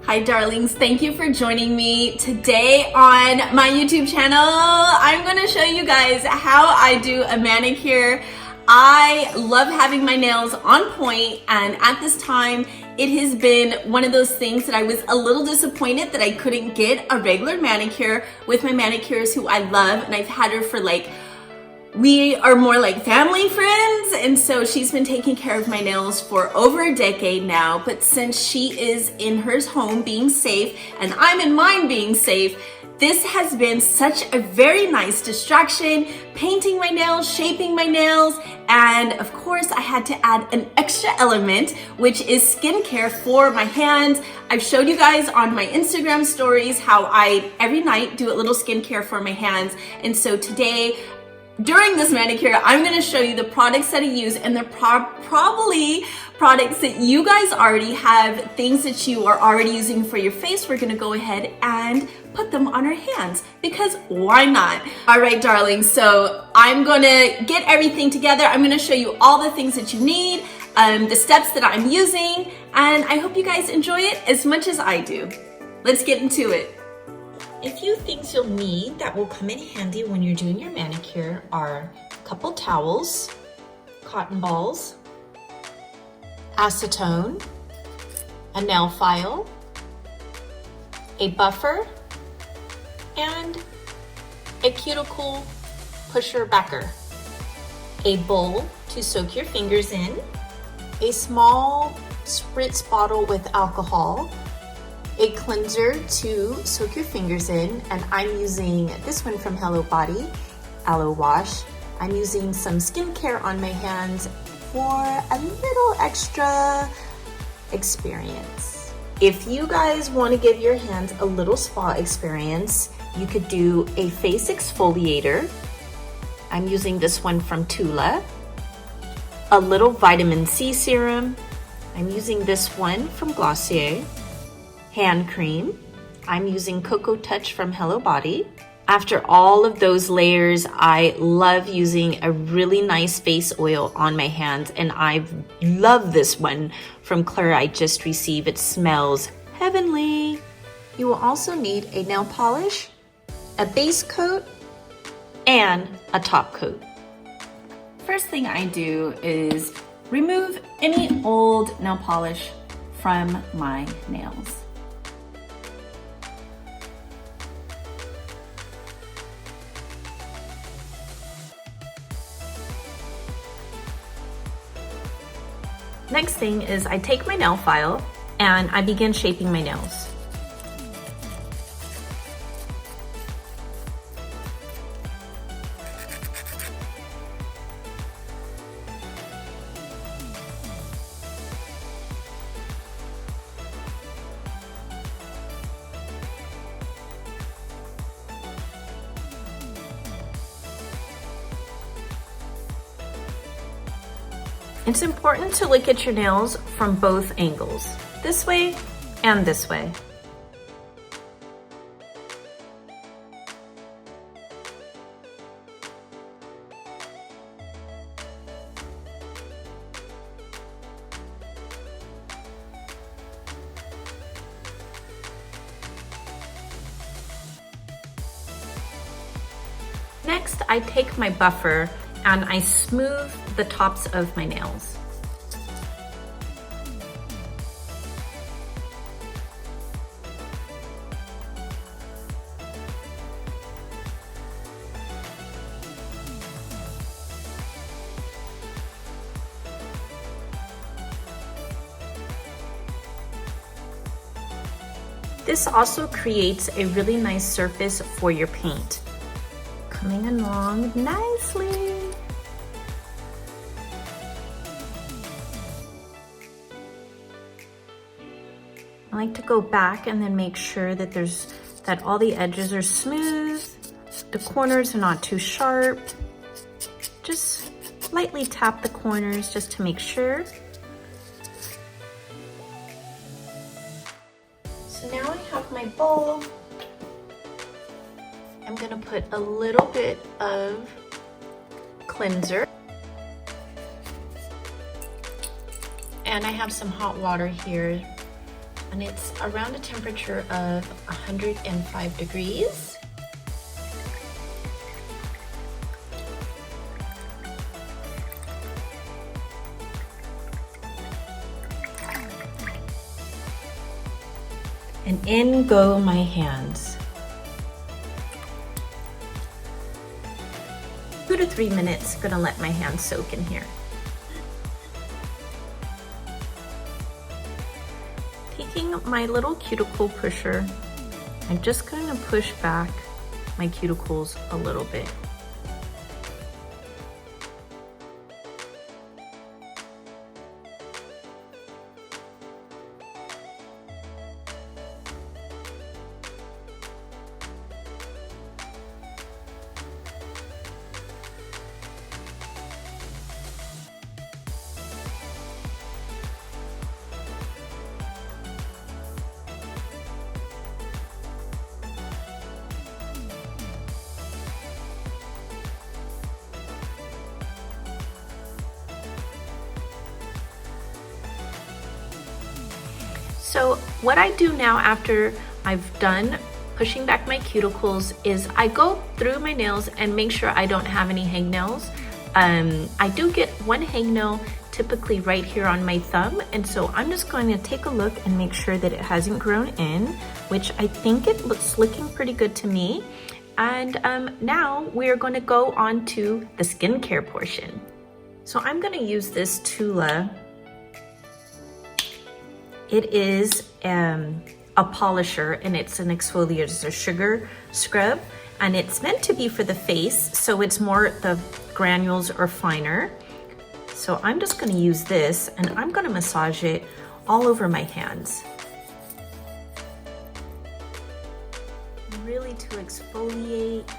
Hi darlings, thank you for joining me today on my YouTube channel. I'm gonna show you guys how I do a manicure. I love having my nails on point, and at this time, it has been one of those things that I was a little disappointed that I couldn't get a regular manicure with my manicurist who I love, and I've had her for we are more like family friends, and so she's been taking care of my nails for over a decade now. But since she is in her home being safe and I'm in mine being safe, this has been such a very nice distraction, painting my nails, shaping my nails, and of course I had to add an extra element, which is skincare for my hands. I've showed you guys on my Instagram stories how I every night do a little skincare for my hands, and so today, during this manicure, I'm going to show you the products that I use, and they're probably products that you guys already have, things that you are already using for your face. We're going to go ahead and put them on our hands because why not? All right, darling. So I'm going to get everything together. I'm going to show you all the things that you need, the steps that I'm using, and I hope you guys enjoy it as much as I do. Let's get into it. A few things you'll need that will come in handy when you're doing your manicure are a couple towels, cotton balls, acetone, a nail file, a buffer, and a cuticle pusher backer, a bowl to soak your fingers in, a small spritz bottle with alcohol, a cleanser to soak your fingers in, and I'm using this one from Hello Body, Aloe Wash. I'm using some skincare on my hands for a little extra experience. If you guys want to give your hands a little spa experience, you could do a face exfoliator. I'm using this one from Tula. A little vitamin C serum. I'm using this one from Glossier. Hand cream. I'm using Cocoa Touch from Hello Body. After all of those layers, I love using a really nice face oil on my hands, and I love this one from Claire I just received. It smells heavenly. You will also need a nail polish, a base coat, and a top coat. First thing I do is remove any old nail polish from my nails. Next thing is I take my nail file and I begin shaping my nails. It's important to look at your nails from both angles, this way and this way. Next, I take my buffer and I smooth the tops of my nails. This also creates a really nice surface for your paint. Coming along nicely. I like to go back and then make sure that all the edges are smooth, the corners are not too sharp. Just lightly tap the corners just to make sure. So now I have my bowl. I'm gonna put a little bit of cleanser. And I have some hot water here. and it's around a temperature of 105 degrees. And in go my hands. 2 to 3 minutes, gonna let my hands soak in here. Taking my little cuticle pusher, I'm just gonna push back my cuticles a little bit. So what I do now after I've done pushing back my cuticles is I go through my nails and make sure I don't have any hangnails. I do get one hangnail typically right here on my thumb, and so I'm just going to take a look and make sure that it hasn't grown in, which I think it looks looking pretty good to me. And now we're going to go on to the skincare portion. So I'm going to use this Tula. It is a polisher, and it's an exfoliator. It's a sugar scrub, and it's meant to be for the face, so it's more the granules or finer. So I'm just going to use this, and I'm going to massage it all over my hands. Really to exfoliate,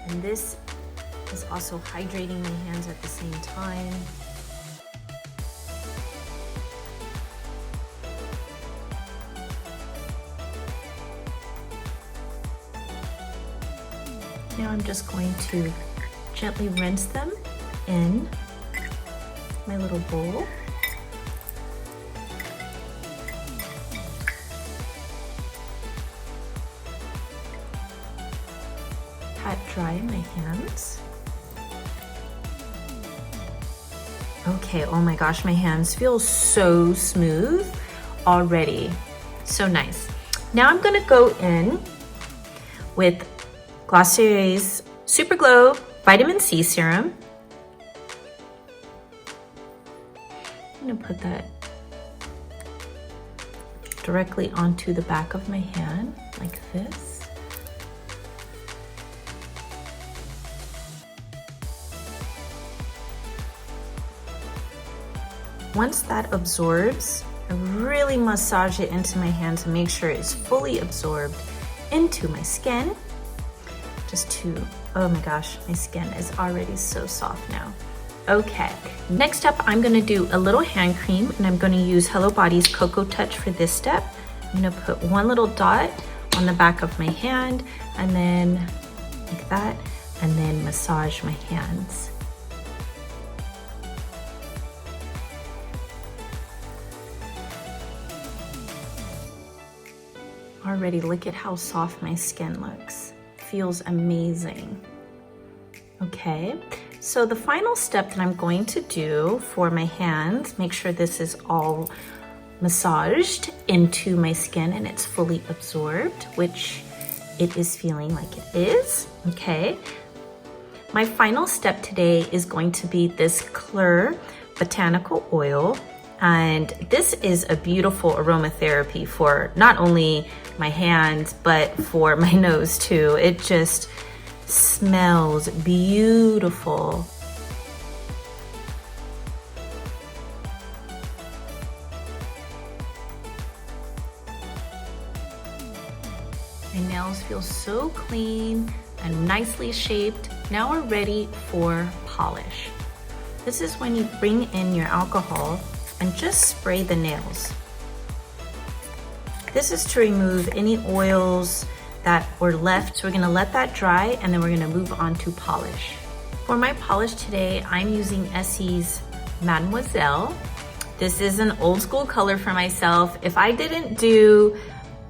and this is also hydrating my hands at the same time. Now I'm just going to gently rinse them in my little bowl. Pat dry in my hands. Okay, oh my gosh, my hands feel so smooth already. So nice. Now I'm gonna go in with Glossier's Super Glow Vitamin C Serum. I'm gonna put that directly onto the back of my hand, like this. Once that absorbs, I really massage it into my hand to make sure it's fully absorbed into my skin. Oh my gosh, my skin is already so soft now. Okay, next up I'm gonna do a little hand cream, and I'm gonna use Hello Body's Cocoa Touch for this step. I'm gonna put one little dot on the back of my hand, and then like that, and then massage my hands. Already, look at how soft my skin looks. Feels amazing. Okay, so the final step that I'm going to do for my hands, make sure this is all massaged into my skin and it's fully absorbed, which it is feeling like it is. Okay, my final step today is going to be this Cleur botanical oil, and this is a beautiful aromatherapy for not only my hands but for my nose too. It just smells beautiful. My nails feel so clean and nicely shaped. Now we're ready for polish. This is when you bring in your alcohol and just spray the nails. This is to remove any oils that were left. So we're gonna let that dry, and then we're gonna move on to polish. For my polish today, I'm using Essie's Mademoiselle, This is an old school color for myself. If I didn't do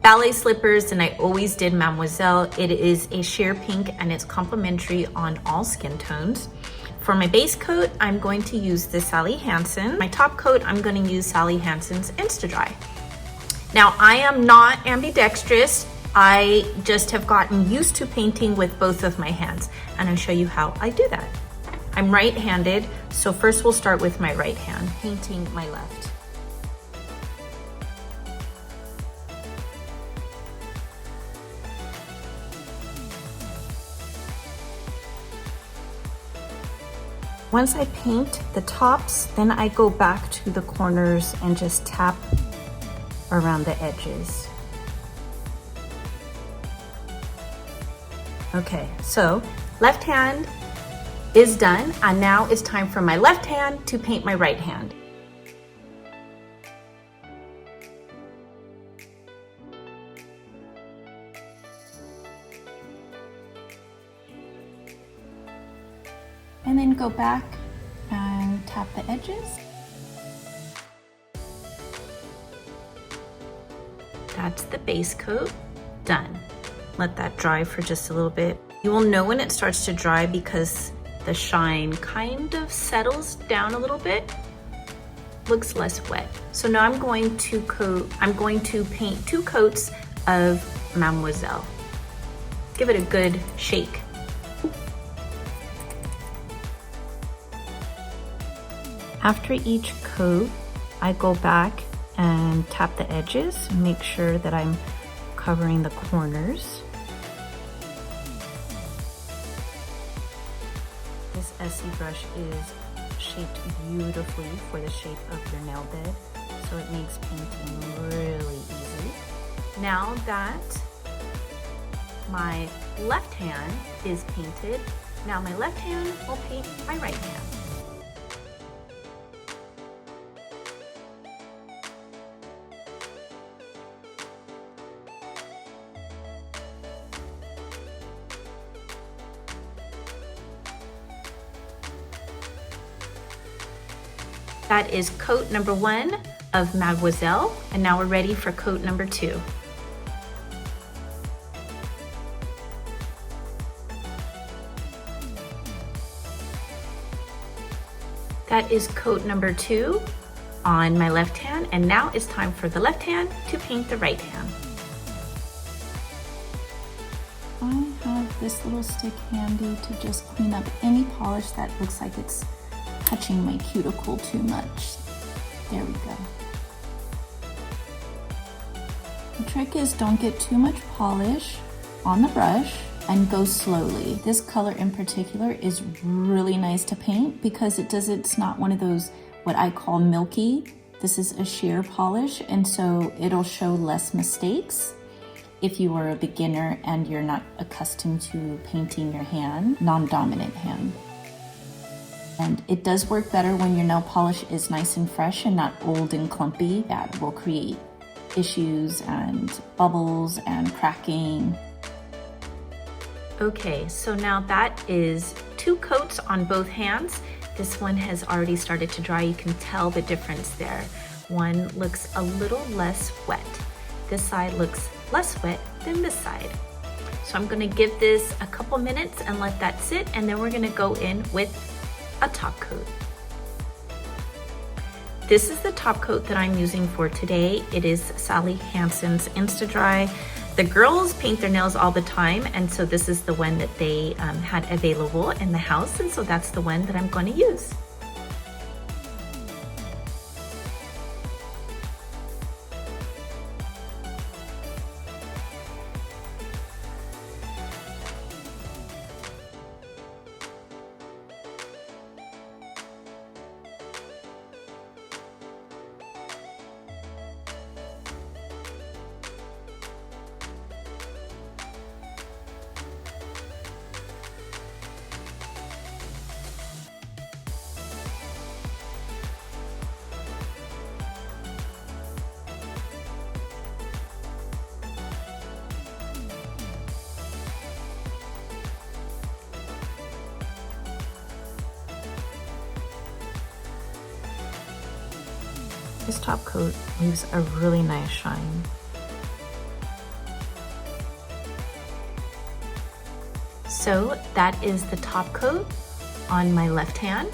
ballet slippers, then I always did Mademoiselle. It is a sheer pink and it's complimentary on all skin tones. For my base coat, I'm going to use the Sally Hansen. My top coat, I'm going to use Sally Hansen's Insta-Dry. Now, I am not ambidextrous. I just have gotten used to painting with both of my hands, and I'll show you how I do that. I'm right-handed, so first we'll start with my right hand, painting my left. Once I paint the tops, then I go back to the corners and just tap around the edges. Okay, so left hand is done, and now it's time for my left hand to paint my right hand. And then go back and tap the edges. That's the base coat done. Let that dry for just a little bit. You will know when it starts to dry because the shine kind of settles down a little bit, looks less wet. So now I'm going to paint 2 coats of Mademoiselle. Give it a good shake. After each coat, I go back and tap the edges and make sure that I'm covering the corners. This Essie brush is shaped beautifully for the shape of your nail bed, so it makes painting really easy. Now that my left hand is painted, now my left hand will paint my right hand. That is coat number 1 of Mademoiselle, and now we're ready for coat number 2. That is coat number 2 on my left hand, and now it's time for the left hand to paint the right hand. I have this little stick handy to just clean up any polish that looks like it's touching my cuticle too much. There we go. The trick is don't get too much polish on the brush and go slowly. This color in particular is really nice to paint because it's not one of those what I call milky. This is a sheer polish, and so it'll show less mistakes if you are a beginner and you're not accustomed to painting your hand, non-dominant hand. And it does work better when your nail polish is nice and fresh and not old and clumpy. That will create issues and bubbles and cracking. Okay, so now that is 2 coats on both hands. This one has already started to dry. You can tell the difference there. One looks a little less wet. This side looks less wet than this side. So I'm gonna give this a couple minutes and let that sit, and then we're gonna go in with a top coat. This is the top coat that I'm using for today. It is Sally Hansen's Insta-Dry. The girls paint their nails all the time, and so this is the one that they had available in the house, and so that's the one that I'm going to use. This top coat leaves a really nice shine. So that is the top coat on my left hand.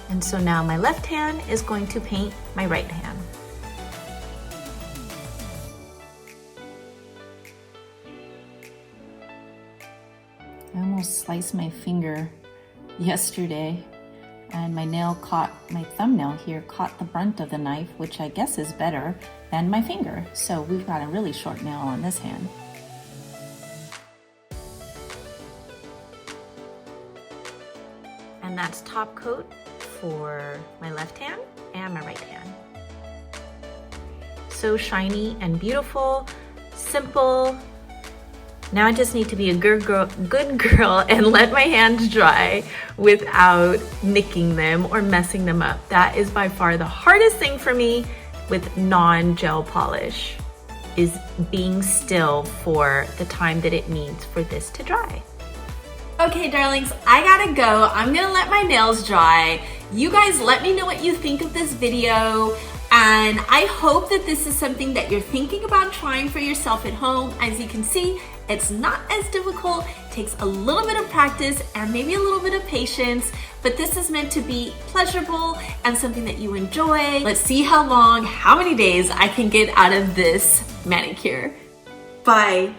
And so now my left hand is going to paint my right hand. I almost sliced my finger yesterday and my thumbnail here caught the brunt of the knife, which I guess is better than my finger. So we've got a really short nail on this hand. And that's top coat for my left hand and my right hand. So shiny and beautiful, simple. Now I just need to be a good girl and let my hands dry without nicking them or messing them up. That is by far the hardest thing for me with non-gel polish, is being still for the time that it needs for this to dry. Okay, darlings, I gotta go. I'm gonna let my nails dry. You guys let me know what you think of this video. And I hope that this is something that you're thinking about trying for yourself at home. As you can see, it's not as difficult. It takes a little bit of practice and maybe a little bit of patience, but this is meant to be pleasurable and something that you enjoy. Let's see how many days I can get out of this manicure. Bye.